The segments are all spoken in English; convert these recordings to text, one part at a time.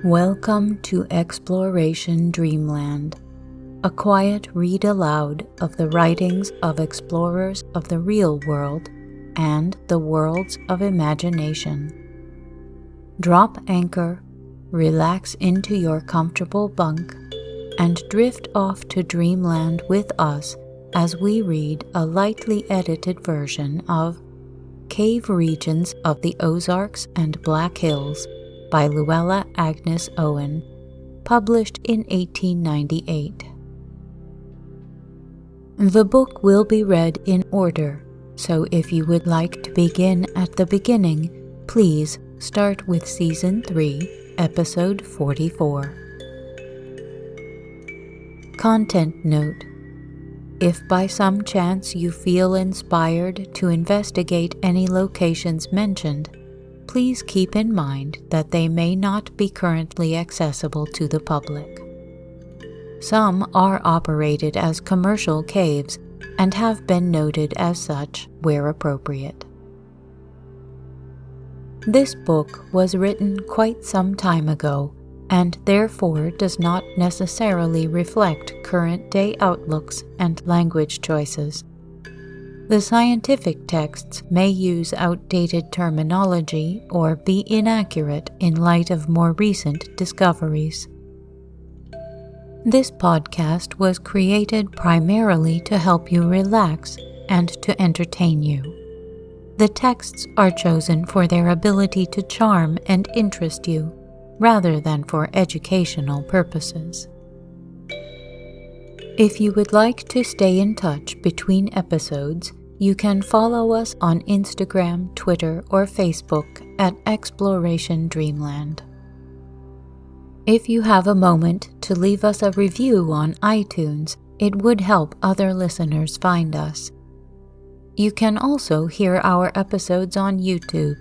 Welcome to Exploration Dreamland, a quiet read aloud of the writings of explorers of the real world and the worlds of imagination. Drop anchor, relax into your comfortable bunk, and drift off to Dreamland with us as we read a lightly edited version of Cave Regions of the Ozarks and Black Hills by Luella Agnes Owen, published in 1898. The book will be read in order, so if you would like to begin at the beginning, please start with Season 3, Episode 44. Content note: if by some chance you feel inspired to investigate any locations mentioned, please keep in mind that they may not be currently accessible to the public. Some are operated as commercial caves and have been noted as such where appropriate. This book was written quite some time ago and therefore does not necessarily reflect current-day outlooks and language choices. The scientific texts may use outdated terminology or be inaccurate in light of more recent discoveries. This podcast was created primarily to help you relax and to entertain you. The texts are chosen for their ability to charm and interest you, rather than for educational purposes. If you would like to stay in touch between episodes, you can follow us on Instagram, Twitter, or Facebook at Exploration Dreamland. If you have a moment to leave us a review on iTunes, it would help other listeners find us. You can also hear our episodes on YouTube.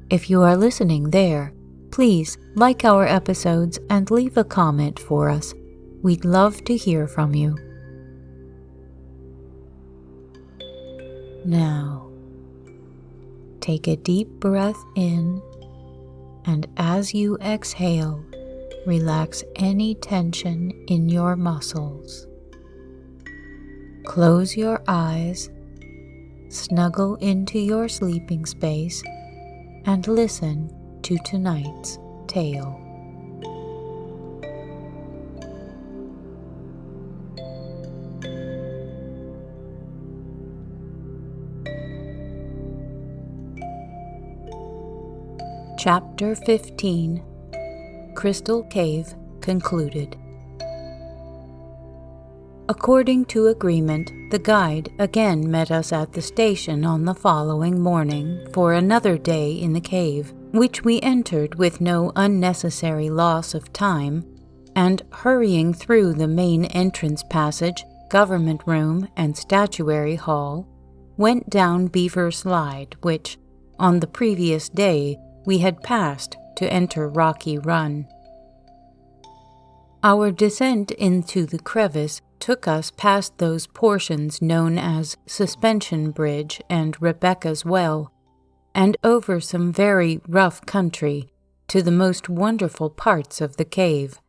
If you are listening there, please like our episodes and leave a comment for us. We'd love to hear from you. Now, take a deep breath in, and as you exhale, relax any tension in your muscles. Close your eyes, snuggle into your sleeping space, and listen to tonight's tale. Chapter 15, Crystal Cave Concluded. According to agreement, the guide again met us at the station on the following morning for another day in the cave, which we entered with no unnecessary loss of time, and hurrying through the main entrance passage, government room, and statuary hall, went down Beaver Slide, which, on the previous day, we had passed to enter Rocky Run. Our descent into the crevice took us past those portions known as Suspension Bridge and Rebecca's Well, and over some very rough country to the most wonderful parts of the cave.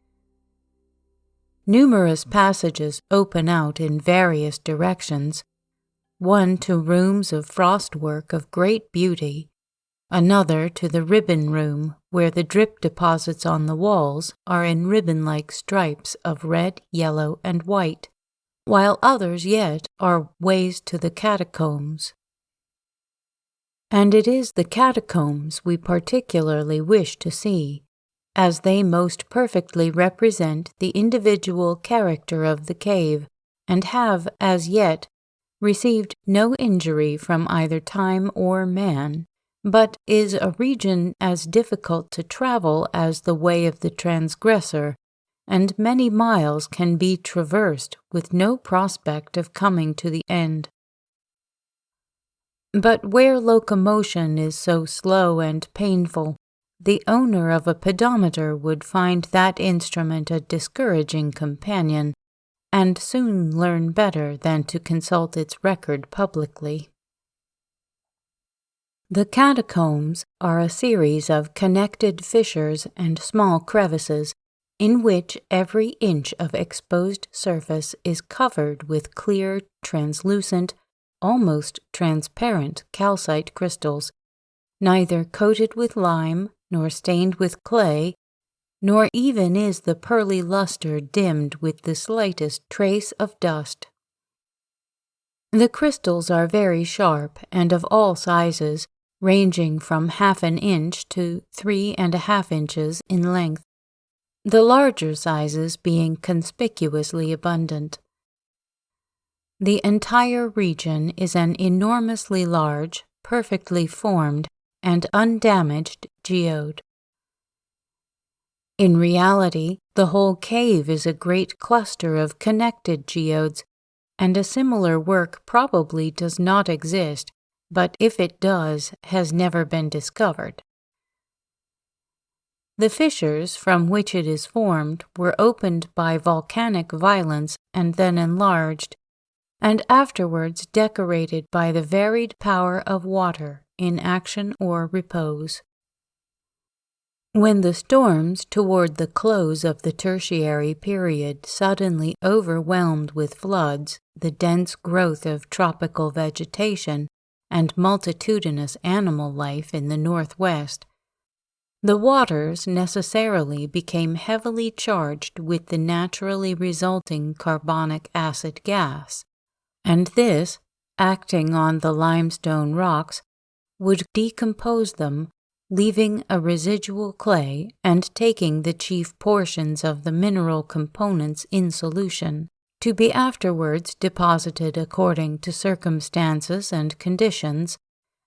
Numerous passages open out in various directions, one to rooms of frostwork of great beauty, another to the ribbon room, where the drip deposits on the walls are in ribbon-like stripes of red, yellow, and white, while others yet are ways to the catacombs. And it is the catacombs we particularly wish to see, as they most perfectly represent the individual character of the cave, and have, as yet, received no injury from either time or man, but is a region as difficult to travel as the way of the transgressor, and many miles can be traversed with no prospect of coming to the end. But where locomotion is so slow and painful, the owner of a pedometer would find that instrument a discouraging companion, and soon learn better than to consult its record publicly. The catacombs are a series of connected fissures and small crevices in which every inch of exposed surface is covered with clear, translucent, almost transparent calcite crystals, neither coated with lime nor stained with clay, nor even is the pearly luster dimmed with the slightest trace of dust. The crystals are very sharp and of all sizes, ranging from 1/2 inch to 3½ inches in length, the larger sizes being conspicuously abundant. The entire region is an enormously large, perfectly formed, and undamaged geode. In reality, the whole cave is a great cluster of connected geodes, and a similar work probably does not exist, but if it does, has never been discovered. The fissures from which it is formed were opened by volcanic violence and then enlarged, and afterwards decorated by the varied power of water in action or repose. When the storms toward the close of the Tertiary period suddenly overwhelmed with floods the dense growth of tropical vegetation and multitudinous animal life in the northwest, the waters necessarily became heavily charged with the naturally resulting carbonic acid gas, and this, acting on the limestone rocks, would decompose them, leaving a residual clay and taking the chief portions of the mineral components in solution, to be afterwards deposited according to circumstances and conditions,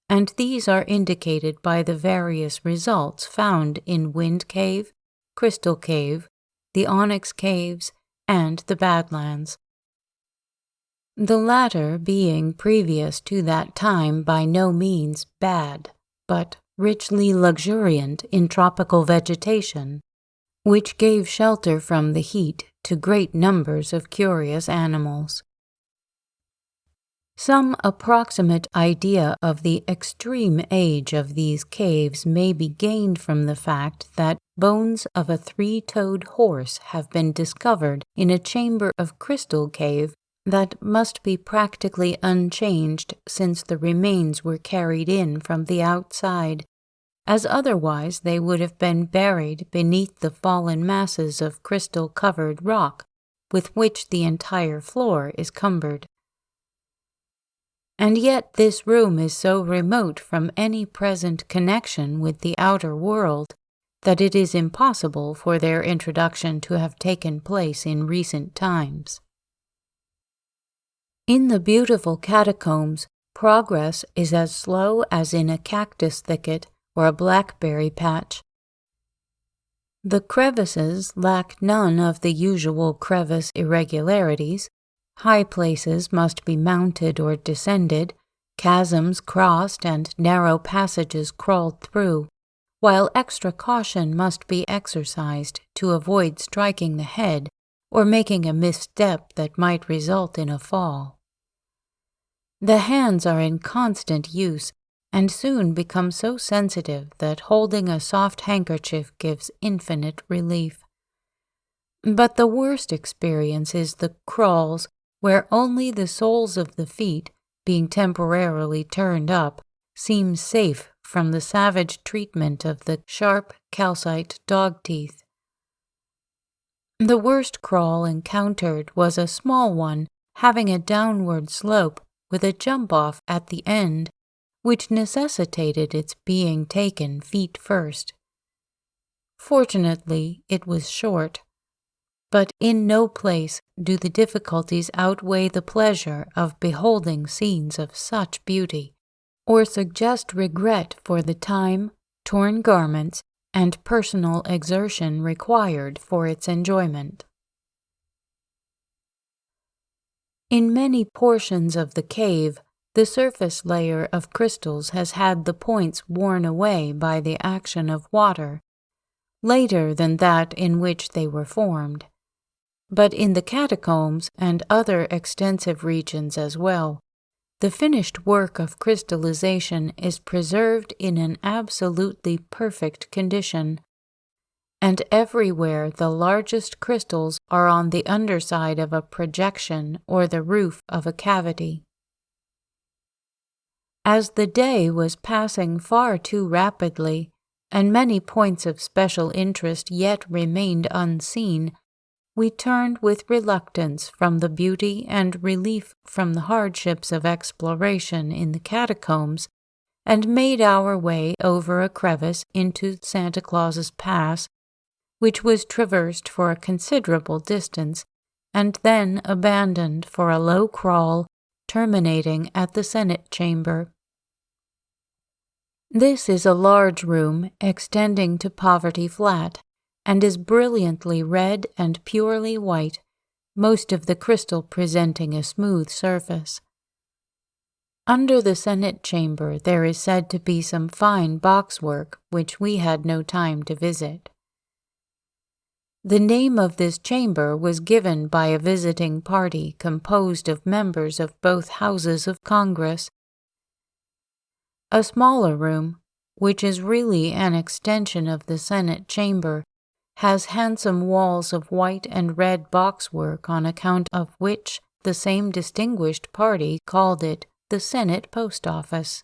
and these are indicated by the various results found in Wind Cave, Crystal Cave, the Onyx Caves, and the Badlands. The latter being previous to that time by no means bad, but richly luxuriant in tropical vegetation, which gave shelter from the heat to great numbers of curious animals. Some approximate idea of the extreme age of these caves may be gained from the fact that bones of a 3-toed horse have been discovered in a chamber of Crystal Cave that must be practically unchanged since the remains were carried in from the outside, as otherwise they would have been buried beneath the fallen masses of crystal-covered rock with which the entire floor is cumbered. And yet this room is so remote from any present connection with the outer world that it is impossible for their introduction to have taken place in recent times. In the beautiful catacombs, progress is as slow as in a cactus thicket or a blackberry patch. The crevices lack none of the usual crevice irregularities. High places must be mounted or descended, chasms crossed and narrow passages crawled through, while extra caution must be exercised to avoid striking the head or making a misstep that might result in a fall. The hands are in constant use and soon become so sensitive that holding a soft handkerchief gives infinite relief. But the worst experience is the crawls, where only the soles of the feet, being temporarily turned up, seem safe from the savage treatment of the sharp calcite dog teeth. The worst crawl encountered was a small one having a downward slope with a jump-off at the end, which necessitated its being taken feet first. Fortunately, it was short, but in no place do the difficulties outweigh the pleasure of beholding scenes of such beauty, or suggest regret for the time, torn garments, and personal exertion required for its enjoyment. In many portions of the cave, the surface layer of crystals has had the points worn away by the action of water, later than that in which they were formed. But in the catacombs and other extensive regions as well, The finished work of crystallization is preserved in an absolutely perfect condition, and everywhere the largest crystals are on the underside of a projection or the roof of a cavity. As the day was passing far too rapidly, and many points of special interest yet remained unseen, we turned with reluctance from the beauty and relief from the hardships of exploration in the catacombs, and made our way over a crevice into Santa Claus's Pass, which was traversed for a considerable distance, and then abandoned for a low crawl terminating at the Senate chamber. This is a large room extending to Poverty Flat, and is brilliantly red and purely white, most of the crystal presenting a smooth surface. Under the Senate chamber there is said to be some fine boxwork which we had no time to visit. The name of this chamber was given by a visiting party composed of members of both houses of Congress. A smaller room, which is really an extension of the Senate chamber, has handsome walls of white and red boxwork, on account of which the same distinguished party called it the Senate Post Office.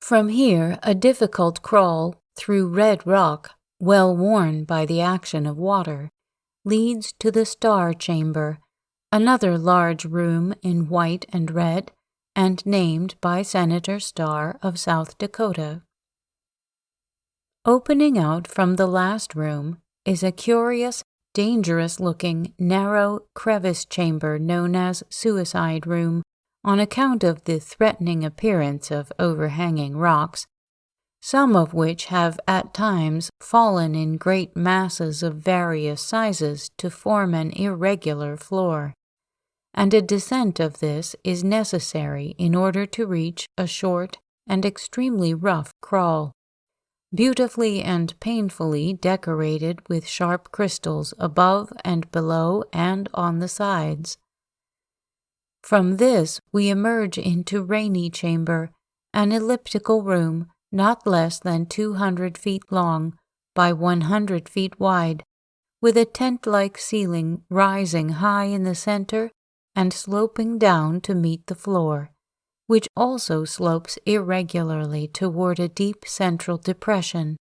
From here a difficult crawl through red rock, well worn by the action of water, leads to the Star Chamber, another large room in white and red, and named by Senator Starr of South Dakota. Opening out from the last room is a curious, dangerous-looking, narrow crevice chamber known as Suicide Room, on account of the threatening appearance of overhanging rocks, some of which have at times fallen in great masses of various sizes to form an irregular floor, and a descent of this is necessary in order to reach a short and extremely rough crawl, beautifully and painfully decorated with sharp crystals above and below and on the sides. From this we emerge into Rainy Chamber, an elliptical room not less than 200 feet long by 100 feet wide, with a tent-like ceiling rising high in the center and sloping down to meet the floor, which also slopes irregularly toward a deep central depression,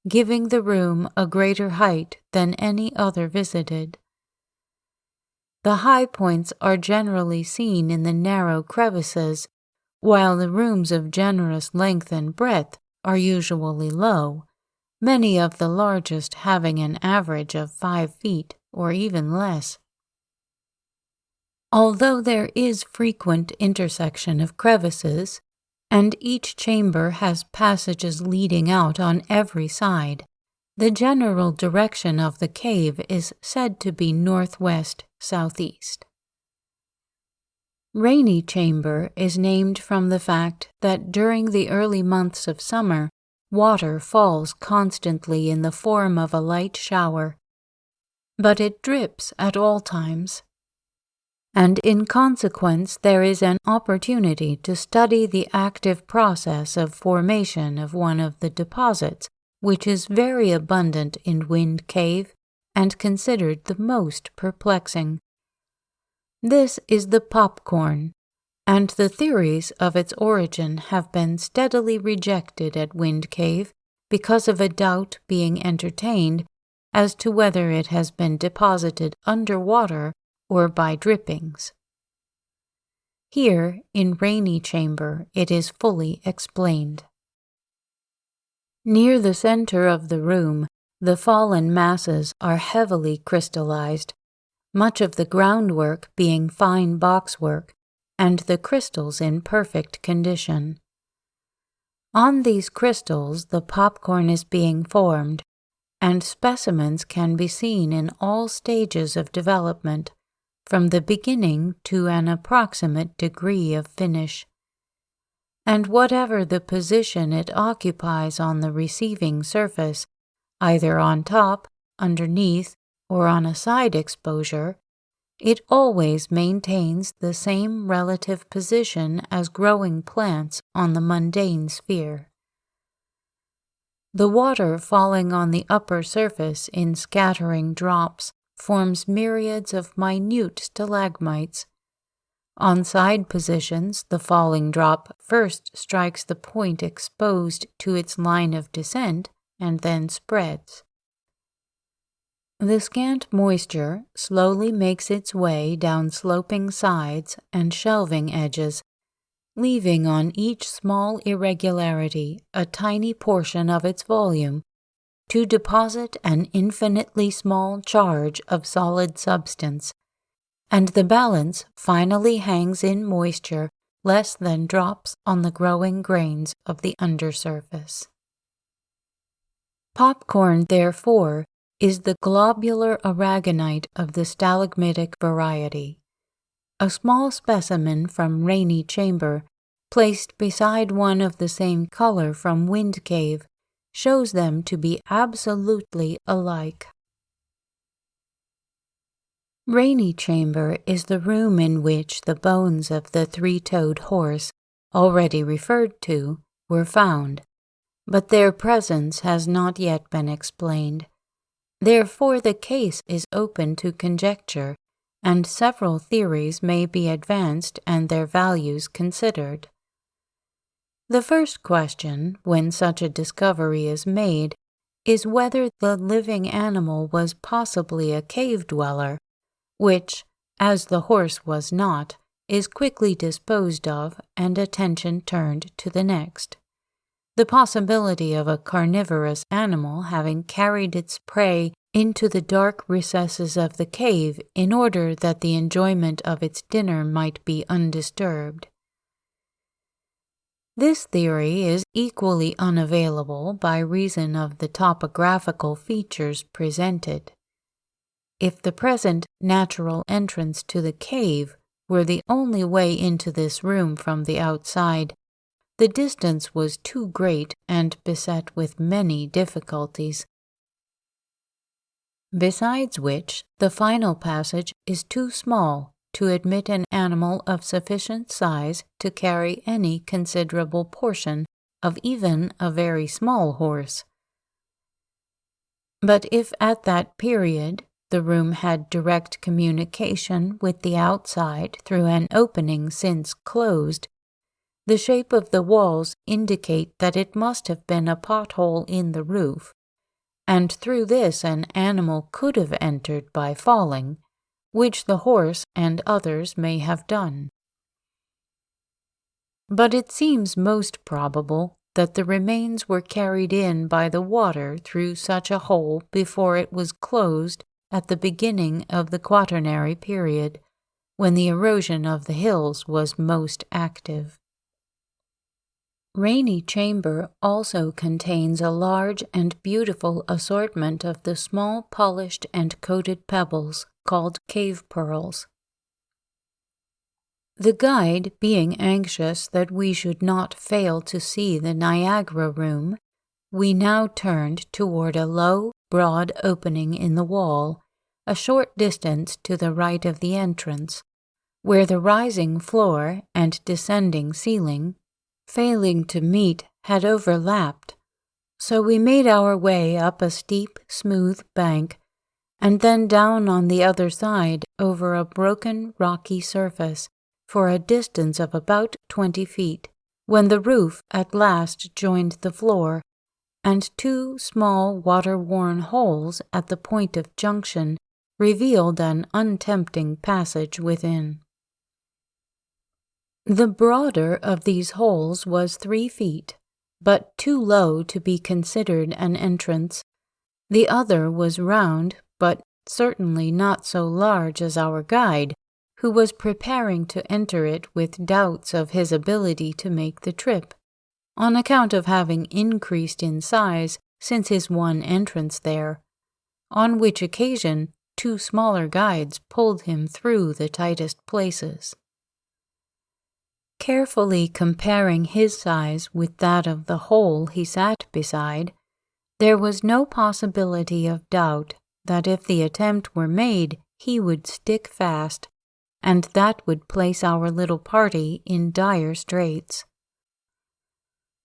giving the room a greater height than any other visited. The high points are generally seen in the narrow crevices, while the rooms of generous length and breadth are usually low, many of the largest having an average of 5 feet or even less. Although there is frequent intersection of crevices, and each chamber has passages leading out on every side, the general direction of the cave is said to be northwest-southeast. Rainy Chamber is named from the fact that during the early months of summer, water falls constantly in the form of a light shower, but it drips at all times, and in consequence there is an opportunity to study the active process of formation of one of the deposits, which is very abundant in Wind Cave and considered the most perplexing. This is the popcorn, and the theories of its origin have been steadily rejected at Wind Cave because of a doubt being entertained as to whether it has been deposited underwater or by drippings. Here, in Rainy Chamber, it is fully explained. Near the center of the room, the fallen masses are heavily crystallized, much of the groundwork being fine boxwork, and the crystals in perfect condition. On these crystals the popcorn is being formed, and specimens can be seen in all stages of development, from the beginning to an approximate degree of finish. And whatever the position it occupies on the receiving surface, either on top, underneath, or on a side exposure, it always maintains the same relative position as growing plants on the mundane sphere. The water falling on the upper surface in scattering drops forms myriads of minute stalagmites. On side positions, the falling drop first strikes the point exposed to its line of descent and then spreads. The scant moisture slowly makes its way down sloping sides and shelving edges, leaving on each small irregularity a tiny portion of its volume to deposit an infinitely small charge of solid substance, and the balance finally hangs in moisture less than drops on the growing grains of the undersurface. Popcorn, therefore, is the globular aragonite of the stalagmitic variety. A small specimen from Rainy Chamber, placed beside one of the same color from Wind Cave, shows them to be absolutely alike. Rainy Chamber is the room in which the bones of the three-toed horse, already referred to, were found, but their presence has not yet been explained. Therefore the case is open to conjecture, and several theories may be advanced and their values considered. The first question, when such a discovery is made, is whether the living animal was possibly a cave dweller, which, as the horse was not, is quickly disposed of and attention turned to the next. The possibility of a carnivorous animal having carried its prey into the dark recesses of the cave in order that the enjoyment of its dinner might be undisturbed. This theory is equally unavailable by reason of the topographical features presented. If the present natural entrance to the cave were the only way into this room from the outside, the distance was too great and beset with many difficulties. Besides which, the final passage is too small to admit an animal of sufficient size to carry any considerable portion of even a very small horse. But if at that period the room had direct communication with the outside through an opening since closed, the shape of the walls indicate that it must have been a pothole in the roof, and through this an animal could have entered by falling, which the horse and others may have done. But it seems most probable that the remains were carried in by the water through such a hole before it was closed at the beginning of the Quaternary period, when the erosion of the hills was most active. Rainy Chamber also contains a large and beautiful assortment of the small polished and coated pebbles called cave pearls. The guide, being anxious that we should not fail to see the Niagara room, we now turned toward a low, broad opening in the wall, a short distance to the right of the entrance, where the rising floor and descending ceiling, failing to meet, had overlapped, so we made our way up a steep, smooth bank, and then down on the other side over a broken, rocky surface for a distance of about 20 feet, when the roof at last joined the floor, and two small water-worn holes at the point of junction revealed an untempting passage within. The broader of these holes was 3 feet, but too low to be considered an entrance. The other was round, but certainly not so large as our guide, who was preparing to enter it with doubts of his ability to make the trip, on account of having increased in size since his one entrance there, on which occasion 2 smaller guides pulled him through the tightest places. Carefully comparing his size with that of the hole he sat beside, there was no possibility of doubt that if the attempt were made, he would stick fast, and that would place our little party in dire straits.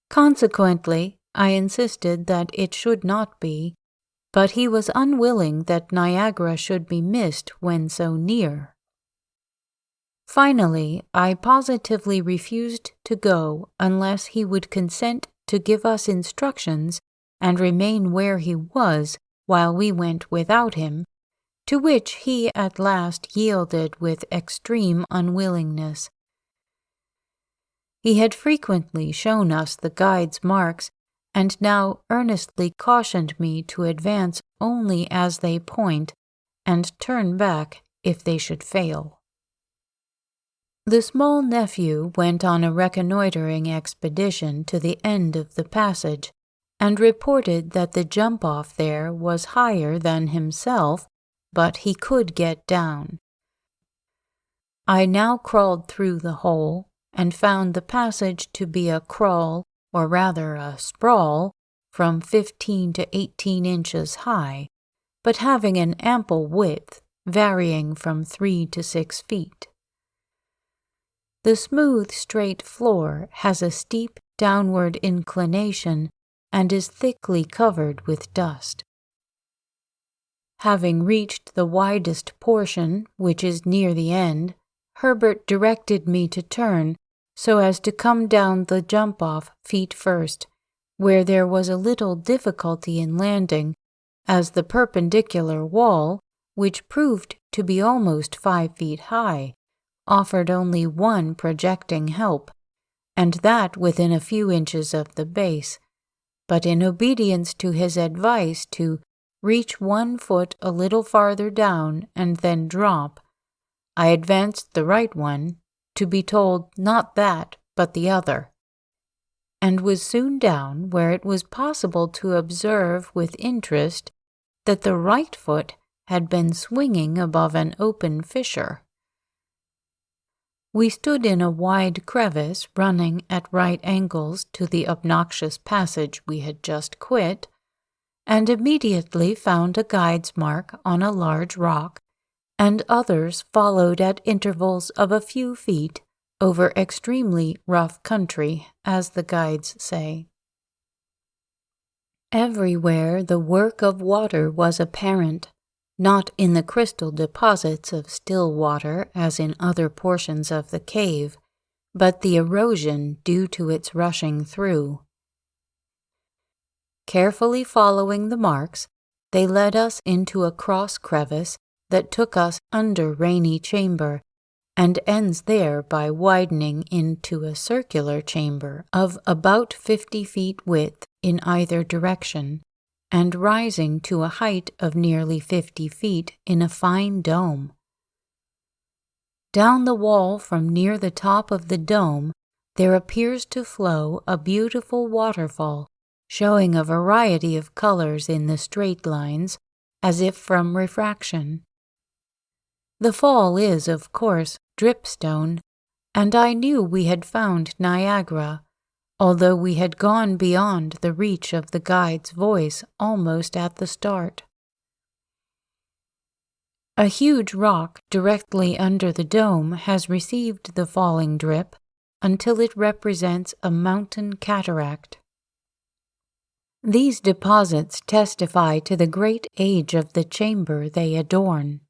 Consequently, I insisted that it should not be, but he was unwilling that Niagara should be missed when so near. Finally, I positively refused to go unless he would consent to give us instructions and remain where he was while we went without him, to which he at last yielded with extreme unwillingness. He had frequently shown us the guide's marks, and now earnestly cautioned me to advance only as they point, and turn back if they should fail. The small nephew went on a reconnoitering expedition to the end of the passage, and reported that the jump-off there was higher than himself, but he could get down. I now crawled through the hole, and found the passage to be a crawl, or rather a sprawl, from 15 to 18 inches high, but having an ample width, varying from 3 to 6 feet. The smooth, straight floor has a steep downward inclination and is thickly covered with dust. Having reached the widest portion, which is near the end, Herbert directed me to turn so as to come down the jump-off feet first, where there was a little difficulty in landing, as the perpendicular wall, which proved to be almost 5 feet high, offered only one projecting help, and that within a few inches of the base, but in obedience to his advice to reach 1 foot a little farther down and then drop, I advanced the right one, to be told not that but the other, and was soon down where it was possible to observe with interest that the right foot had been swinging above an open fissure. We stood in a wide crevice running at right angles to the obnoxious passage we had just quit, and immediately found a guide's mark on a large rock, and others followed at intervals of a few feet over extremely rough country, as the guides say. Everywhere the work of water was apparent, not in the crystal deposits of still water as in other portions of the cave, but the erosion due to its rushing through. Carefully following the marks, they led us into a cross crevice that took us under Rainy Chamber, and ends there by widening into a circular chamber of about 50 feet width in either direction, and rising to a height of nearly 50 feet in a fine dome. Down the wall from near the top of the dome there appears to flow a beautiful waterfall, showing a variety of colors in the straight lines, as if from refraction. The fall is, of course, dripstone, and I knew we had found Niagara, although we had gone beyond the reach of the guide's voice almost at the start. A huge rock directly under the dome has received the falling drip until it represents a mountain cataract. These deposits testify to the great age of the chamber they adorn,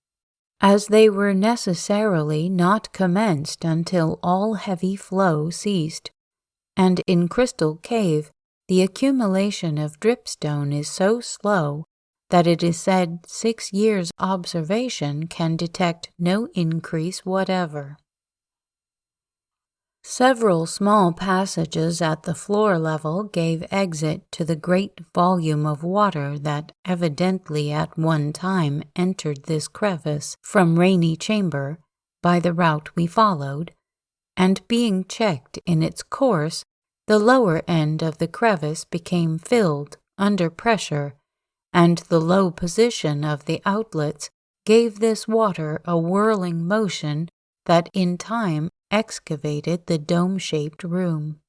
as they were necessarily not commenced until all heavy flow ceased, and in Crystal Cave the accumulation of dripstone is so slow that it is said 6 years' observation can detect no increase whatever. Several small passages at the floor level gave exit to the great volume of water that evidently at one time entered this crevice from Rainy Chamber by the route we followed, and being checked in its course, the lower end of the crevice became filled under pressure, and the low position of the outlets gave this water a whirling motion that in time excavated the dome-shaped room.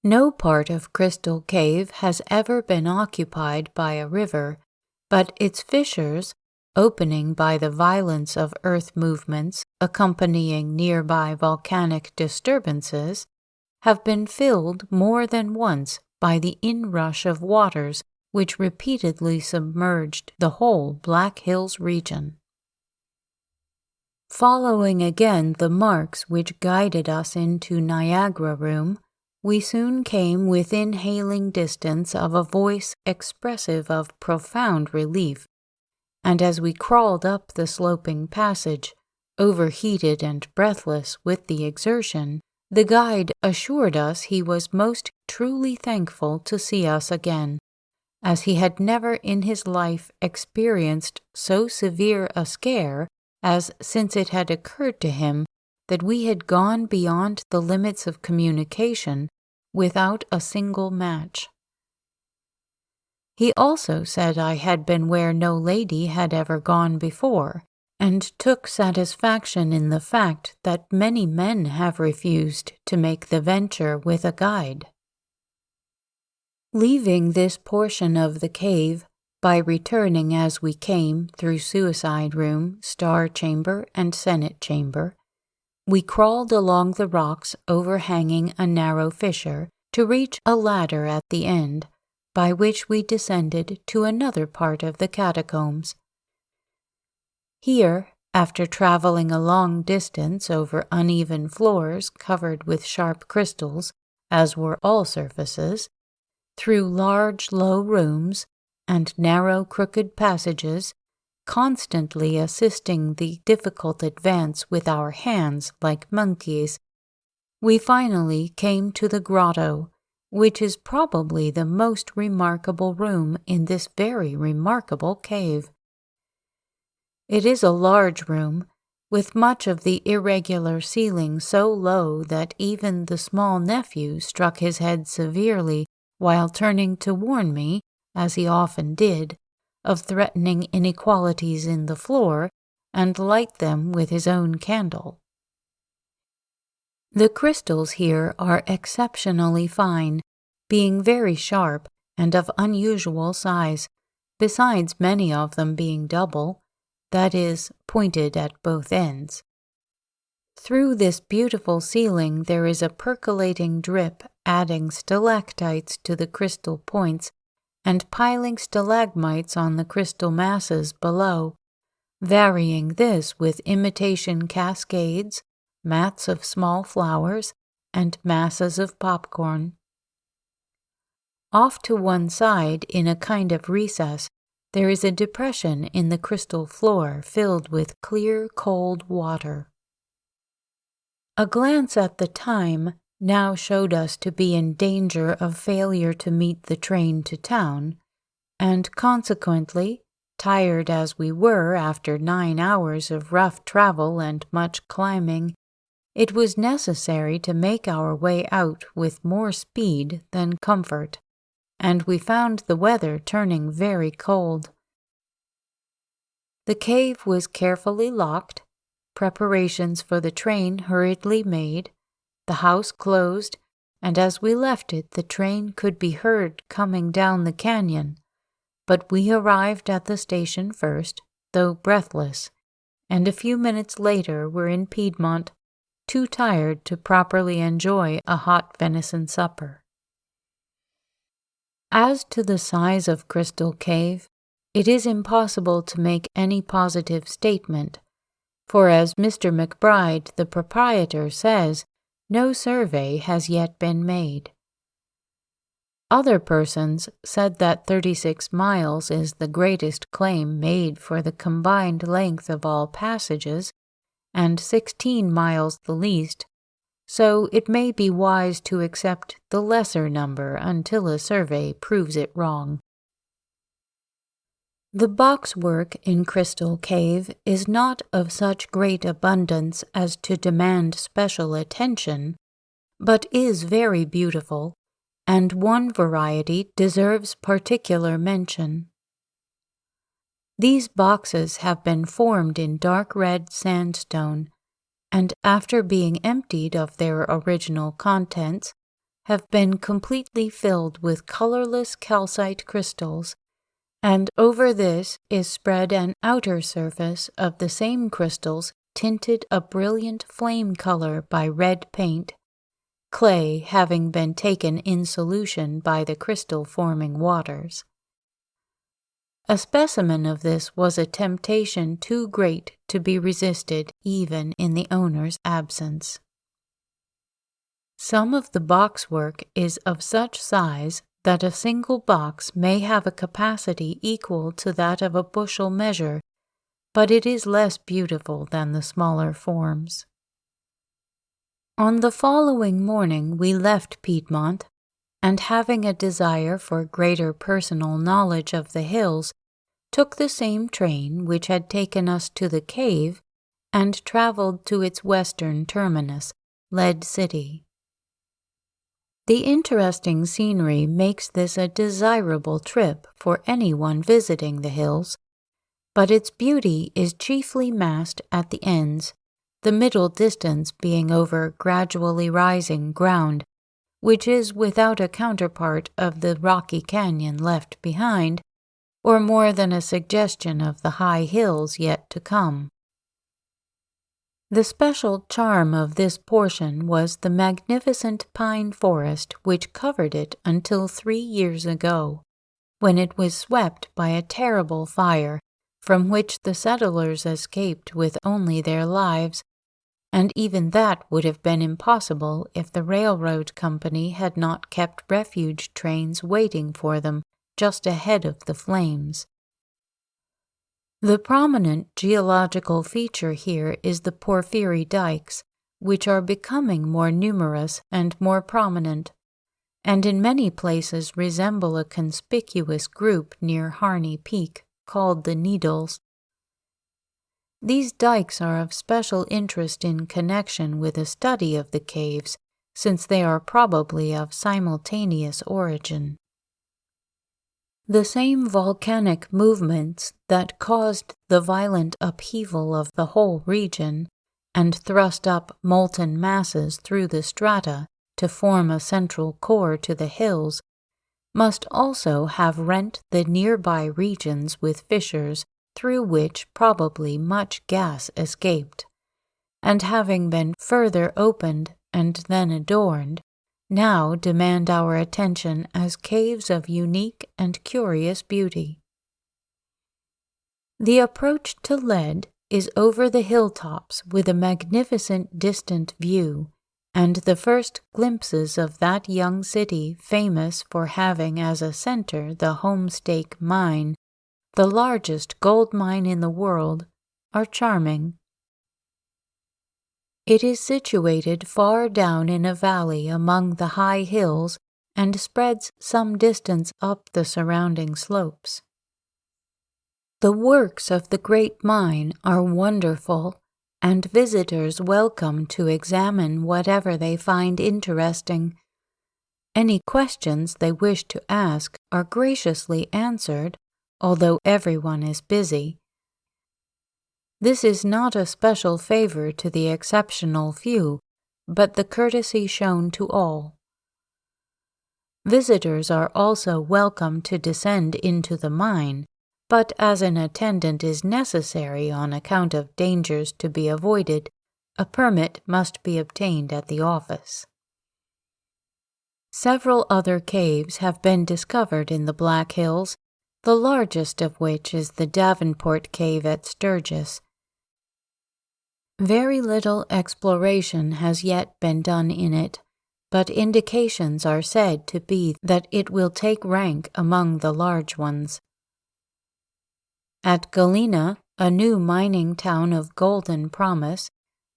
No part of Crystal Cave has ever been occupied by a river, but its fissures, opening by the violence of earth movements accompanying nearby volcanic disturbances, have been filled more than once by the inrush of waters which repeatedly submerged the whole Black Hills region. Following again the marks which guided us into Niagara Room, we soon came within hailing distance of a voice expressive of profound relief, and as we crawled up the sloping passage, overheated and breathless with the exertion, the guide assured us he was most truly thankful to see us again, as he had never in his life experienced so severe a scare as since it had occurred to him that we had gone beyond the limits of communication without a single match. He also said I had been where no lady had ever gone before, and took satisfaction in the fact that many men have refused to make the venture with a guide. Leaving this portion of the cave, by returning as we came through Suicide Room, Star Chamber, and Senate Chamber, we crawled along the rocks overhanging a narrow fissure to reach a ladder at the end, by which we descended to another part of the catacombs. Here, after traveling a long distance over uneven floors covered with sharp crystals, as were all surfaces, through large low rooms and narrow crooked passages, constantly assisting the difficult advance with our hands like monkeys, we finally came to the grotto, which is probably the most remarkable room in this very remarkable cave. It is a large room, with much of the irregular ceiling so low that even the small nephew struck his head severely while turning to warn me, as he often did, of threatening inequalities in the floor, and light them with his own candle. The crystals here are exceptionally fine, being very sharp and of unusual size, besides many of them being double, that is, pointed at both ends. Through this beautiful ceiling there is a percolating drip adding stalactites to the crystal points and piling stalagmites on the crystal masses below, varying this with imitation cascades, mats of small flowers, and masses of popcorn. Off to one side, in a kind of recess, there is a depression in the crystal floor filled with clear, cold water. A glance at the time now showed us to be in danger of failure to meet the train to town, and consequently, tired as we were after 9 hours of rough travel and much climbing, it was necessary to make our way out with more speed than comfort, and we found the weather turning very cold. The cave was carefully locked, preparations for the train hurriedly made, the house closed, and as we left it the train could be heard coming down the canyon, but we arrived at the station first, though breathless, and a few minutes later were in Piedmont, too tired to properly enjoy a hot venison supper. As to the size of Crystal Cave, it is impossible to make any positive statement, for as Mr. McBride, the proprietor, says, no survey has yet been made. Other persons said that 36 miles is the greatest claim made for the combined length of all passages, and 16 miles the least, so it may be wise to accept the lesser number until a survey proves it wrong. The boxwork in Crystal Cave is not of such great abundance as to demand special attention, but is very beautiful, and one variety deserves particular mention. These boxes have been formed in dark red sandstone, and after being emptied of their original contents, have been completely filled with colorless calcite crystals, and over this is spread an outer surface of the same crystals tinted a brilliant flame color by red paint, clay having been taken in solution by the crystal-forming waters. A specimen of this was a temptation too great to be resisted even in the owner's absence. Some of the boxwork is of such size that a single box may have a capacity equal to that of a bushel measure, but it is less beautiful than the smaller forms. On the following morning we left Piedmont, and having a desire for greater personal knowledge of the hills, took the same train which had taken us to the cave and traveled to its western terminus, Lead City. The interesting scenery makes this a desirable trip for anyone visiting the hills, but its beauty is chiefly masked at the ends, the middle distance being over gradually rising ground, which is without a counterpart of the rocky canyon left behind, or more than a suggestion of the high hills yet to come. The special charm of this portion was the magnificent pine forest which covered it until 3 years ago, when it was swept by a terrible fire, from which the settlers escaped with only their lives, and even that would have been impossible if the railroad company had not kept refuge trains waiting for them just ahead of the flames. The prominent geological feature here is the porphyry dikes, which are becoming more numerous and more prominent, and in many places resemble a conspicuous group near Harney Peak, called the Needles. These dikes are of special interest in connection with a study of the caves, since they are probably of simultaneous origin. The same volcanic movements that caused the violent upheaval of the whole region and thrust up molten masses through the strata to form a central core to the hills must also have rent the nearby regions with fissures through which probably much gas escaped, and having been further opened and then adorned, now demand our attention as caves of unique and curious beauty. The approach to Lead is over the hilltops with a magnificent distant view, and the first glimpses of that young city famous for having as a center the Homestake Mine, the largest gold mine in the world, are charming. It is situated far down in a valley among the high hills and spreads some distance up the surrounding slopes. The works of the great mine are wonderful, and visitors welcome to examine whatever they find interesting. Any questions they wish to ask are graciously answered, although everyone is busy. This is not a special favor to the exceptional few, but the courtesy shown to all. Visitors are also welcome to descend into the mine, but as an attendant is necessary on account of dangers to be avoided, a permit must be obtained at the office. Several other caves have been discovered in the Black Hills, the largest of which is the Davenport Cave at Sturgis. Very little exploration has yet been done in it, but indications are said to be that it will take rank among the large ones. At Galena, a new mining town of golden promise,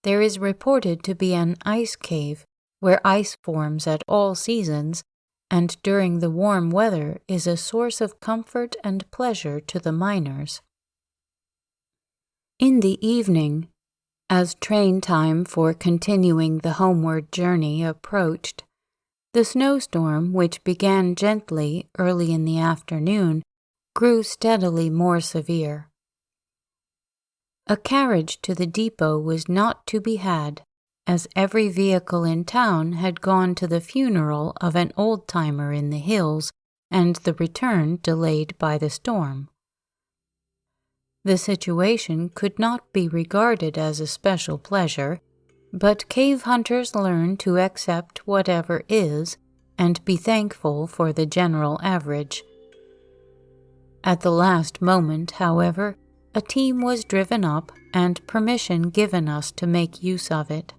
there is reported to be an ice cave where ice forms at all seasons, and during the warm weather is a source of comfort and pleasure to the miners. In the evening, as train time for continuing the homeward journey approached, the snowstorm, which began gently early in the afternoon, grew steadily more severe. A carriage to the depot was not to be had, as every vehicle in town had gone to the funeral of an old-timer in the hills and the return delayed by the storm. The situation could not be regarded as a special pleasure, but cave hunters learn to accept whatever is and be thankful for the general average. At the last moment, however, a team was driven up and permission given us to make use of it.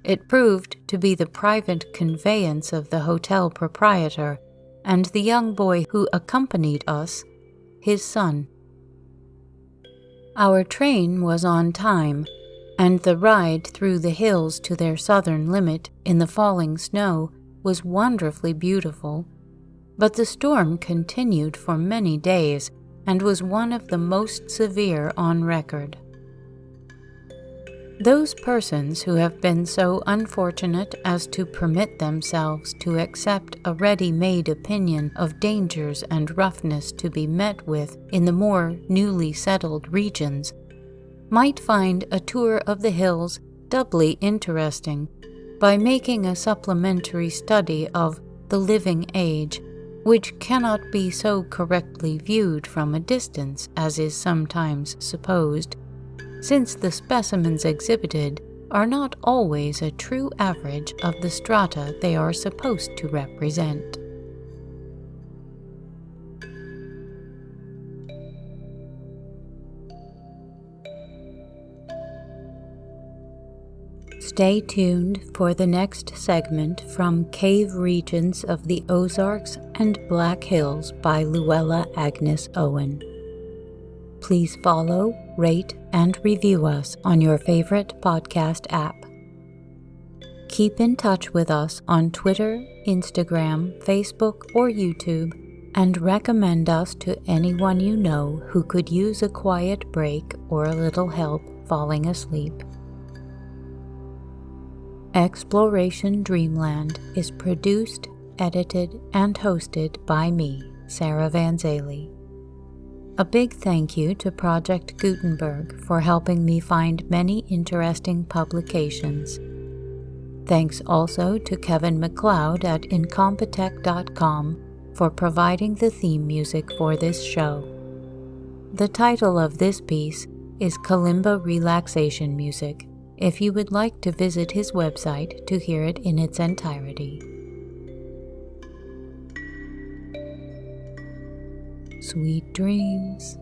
It proved to be the private conveyance of the hotel proprietor and the young boy who accompanied us, his son. Our train was on time, and the ride through the hills to their southern limit in the falling snow was wonderfully beautiful, but the storm continued for many days and was one of the most severe on record. Those persons who have been so unfortunate as to permit themselves to accept a ready-made opinion of dangers and roughness to be met with in the more newly settled regions might find a tour of the hills doubly interesting by making a supplementary study of the living age, which cannot be so correctly viewed from a distance as is sometimes supposed, since the specimens exhibited are not always a true average of the strata they are supposed to represent. Stay tuned for the next segment from Cave Regions of the Ozarks and Black Hills by Luella Agnes Owen. Please follow, rate, and review us on your favorite podcast app. Keep in touch with us on Twitter, Instagram, Facebook, or YouTube, and recommend us to anyone you know who could use a quiet break or a little help falling asleep. Exploration Dreamland is produced, edited, and hosted by me, Sarah Vanzaley. A big thank you to Project Gutenberg for helping me find many interesting publications. Thanks also to Kevin MacLeod at Incompetech.com for providing the theme music for this show. The title of this piece is Kalimba Relaxation Music, if you would like to visit his website to hear it in its entirety. Sweet dreams.